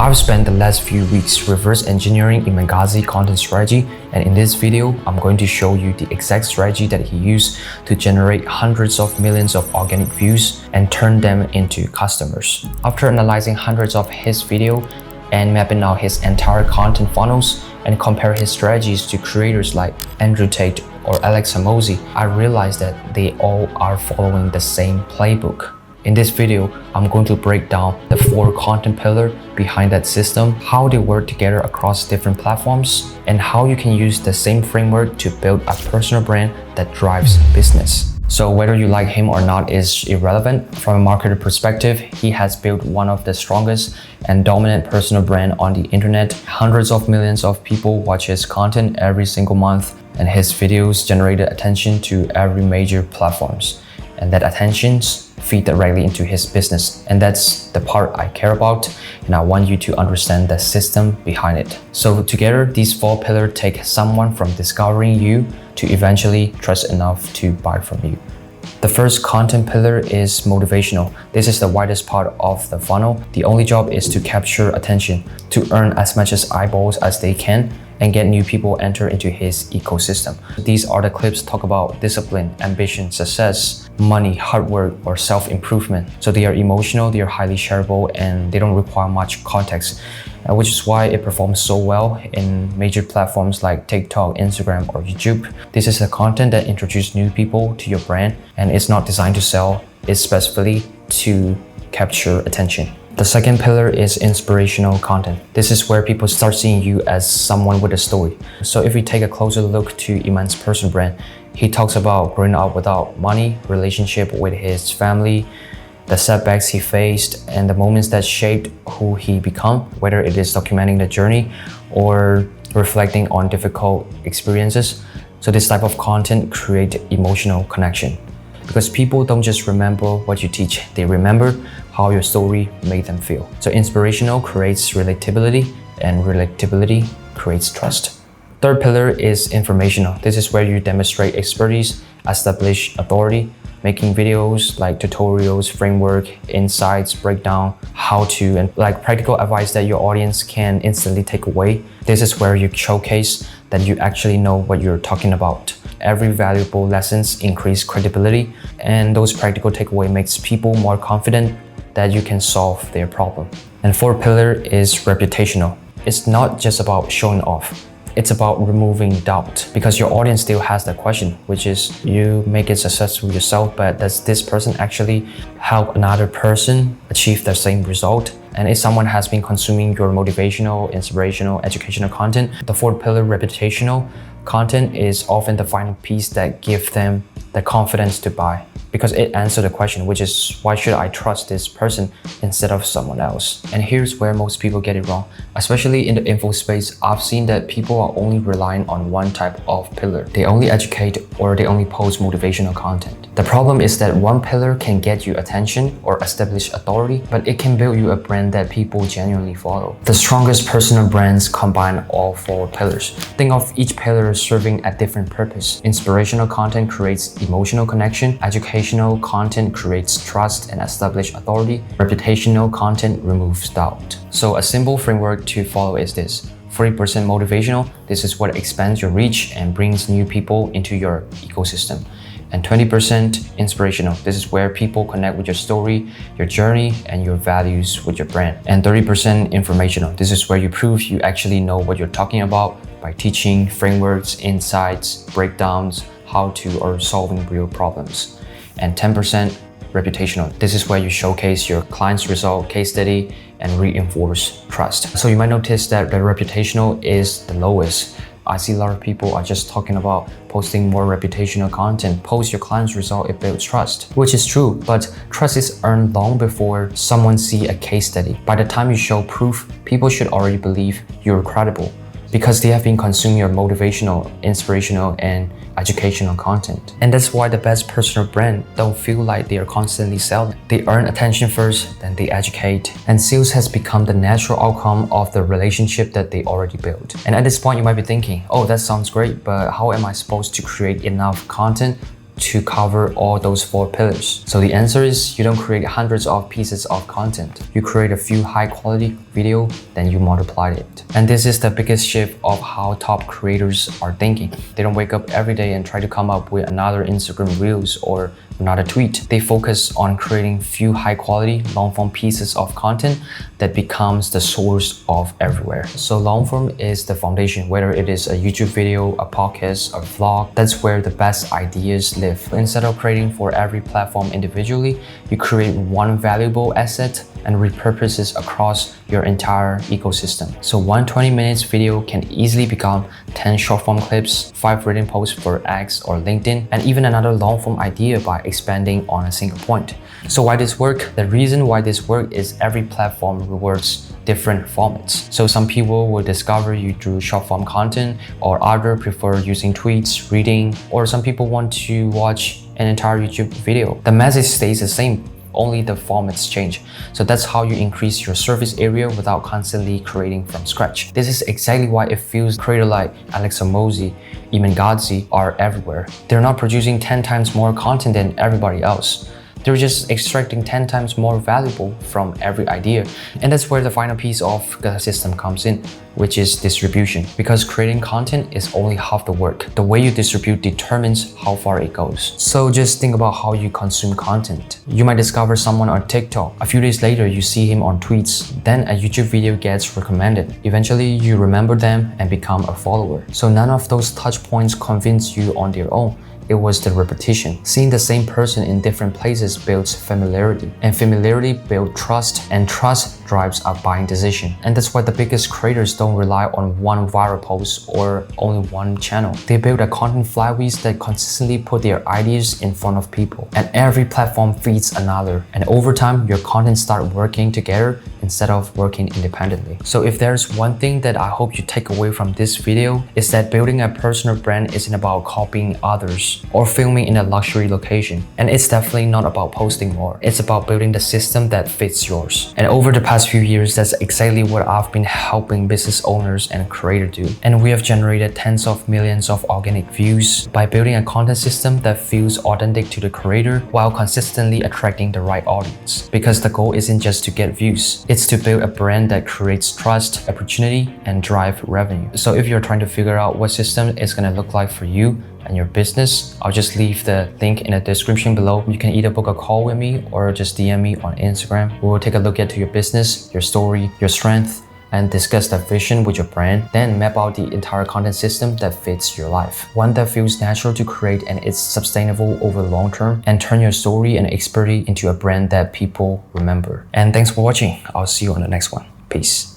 I've spent the last few weeks reverse engineering Iman Gadzhi content strategy, and in this video, I'm going to show you the exact strategy that he used to generate hundreds of millions of organic views and turn them into customers. After analyzing hundreds of his videos and mapping out his entire content funnels and compare his strategies to creators like Andrew Tate or Hormozi, I realized that they all are following the same playbook. In this video, I'm going to break down the 4 content pillars behind that system, how they work together across different platforms, and how you can use the same framework to build a personal brand that drives business. So whether you like him or not is irrelevant. From a marketer perspective, he has built one of the strongest and dominant personal brand on the internet. Hundreds of millions of people watch his content every single month, and his videos generated attention to every major platforms. And that attention feed directly into his business. And that's the part I care about, and I want you to understand the system behind it. So together, these 4 pillars take someone from discovering you to eventually trust enough to buy from you. The first content pillar is motivational. This is the widest part of the funnel. The only job is to capture attention, to earn as much as eyeballs as they can, and get new people enter into his ecosystem. These are the clips talk about discipline, ambition, success, money, hard work, or self-improvement. So they are emotional, they are highly shareable, and they don't require much context, which is why it performs so well in major platforms like TikTok, Instagram, or YouTube. This is the content that introduces new people to your brand, and it's not designed to sell, it's specifically to capture attention. The second pillar is inspirational content. This is where people start seeing you as someone with a story. So if we take a closer look to Iman's personal brand, he talks about growing up without money, relationship with his family, the setbacks he faced, and the moments that shaped who he became, whether it is documenting the journey or reflecting on difficult experiences. So this type of content creates emotional connection, because people don't just remember what you teach, they remember how your story made them feel. So inspirational creates relatability, and relatability creates trust. Third pillar is informational. This is where you demonstrate expertise, establish authority, making videos like tutorials, framework, insights, breakdown, how to, and like practical advice that your audience can instantly take away. This is where you showcase that you actually know what you're talking about. Every valuable lessons increase credibility, and those practical takeaway makes people more confident that you can solve their problem. And fourth pillar is reputational. It's not just about showing off. It's about removing doubt, because your audience still has that question, which is you make it successful yourself, but does this person actually help another person achieve the same result? And if someone has been consuming your motivational, inspirational, educational content, the fourth pillar, reputational content, is often the final piece that gives them the confidence to buy, because it answers the question, which is, why should I trust this person instead of someone else? And here's where most people get it wrong. Especially in the info space, I've seen that people are only relying on one type of pillar. They only educate or they only post motivational content. The problem is that one pillar can get you attention or establish authority, but it can build you a brand that people genuinely follow. The strongest personal brands combine all 4 pillars. Think of each pillar serving a different purpose. Inspirational content creates emotional connection. Educational content creates trust and establish authority. Reputational content removes doubt. So a simple framework to follow is this: 40% motivational. This is what expands your reach and brings new people into your ecosystem. And 20% inspirational. This is where people connect with your story, your journey, and your values with your brand. And 30% informational. This is where you prove you actually know what you're talking about by teaching frameworks, insights, breakdowns, how to, or solving real problems. And 10% reputational. This is where you showcase your client's result, case study, and reinforce trust. So you might notice that the reputational is the lowest. I see a lot of people are just talking about posting more reputational content. Post your client's result, it builds trust, which is true, but trust is earned long before someone see a case study. By the time you show proof, people should already believe you're credible, because they have been consuming your motivational, inspirational, and educational content. And that's why the best personal brand don't feel like they are constantly selling. They earn attention first, then they educate. And sales has become the natural outcome of the relationship that they already built. And at this point, you might be thinking, oh, that sounds great, but how am I supposed to create enough content to cover all those 4 pillars? So the answer is, you don't create hundreds of pieces of content. You create a few high quality, video, then you multiplied it. And this is the biggest shift of how top creators are thinking. They don't wake up every day and try to come up with another Instagram Reels or another tweet. They focus on creating few high quality long form pieces of content that becomes the source of everywhere. So long form is the foundation, whether it is a YouTube video, a podcast, a vlog, that's where the best ideas live. Instead of creating for every platform individually, you create one valuable asset and repurpose it across your entire ecosystem. So one 20 minutes video can easily become 10 short form clips, 5 written posts for X or LinkedIn, and even another long form idea by expanding on a single point. So why this work? The reason why this work is every platform rewards different formats. So some people will discover you through short form content, or others prefer using tweets, reading, or some people want to watch an entire YouTube video. The message stays the same, only the formats change. So that's how you increase your surface area without constantly creating from scratch. This is exactly why it feels creators like Hormozi, Iman Gadzhi are everywhere. They're not producing 10 times more content than everybody else. They're just extracting 10 times more valuable from every idea. And that's where the final piece of the system comes in, which is distribution. Because creating content is only half the work. The way you distribute determines how far it goes. So just think about how you consume content. You might discover someone on TikTok. A few days later, you see him on tweets. Then a YouTube video gets recommended. Eventually, you remember them and become a follower. So none of those touch points convince you on their own. It was the repetition. Seeing the same person in different places builds familiarity, and familiarity builds trust, and trust drives a buying decision. And that's why the biggest creators don't rely on one viral post or only one channel. They build a content flywheel that consistently put their ideas in front of people, and every platform feeds another. And over time, your content start working together instead of working independently. So if there's one thing that I hope you take away from this video, is that building a personal brand isn't about copying others or filming in a luxury location. And it's definitely not about posting more. It's about building the system that fits yours. And over the past few years, that's exactly what I've been helping business owners and creators do. And we have generated tens of millions of organic views by building a content system that feels authentic to the creator while consistently attracting the right audience. Because the goal isn't just to get views, it's to build a brand that creates trust, opportunity, and drive revenue. So if you're trying to figure out what system is going to look like for you and your business, I'll just leave the link in the description below. You can either book a call with me or just DM me on Instagram. We will take a look into your business, your story, your strength, and discuss the vision with your brand. Then map out the entire content system that fits your life. One that feels natural to create and is sustainable over the long term, and turn your story and expertise into a brand that people remember. And thanks for watching. I'll see you on the next one. Peace.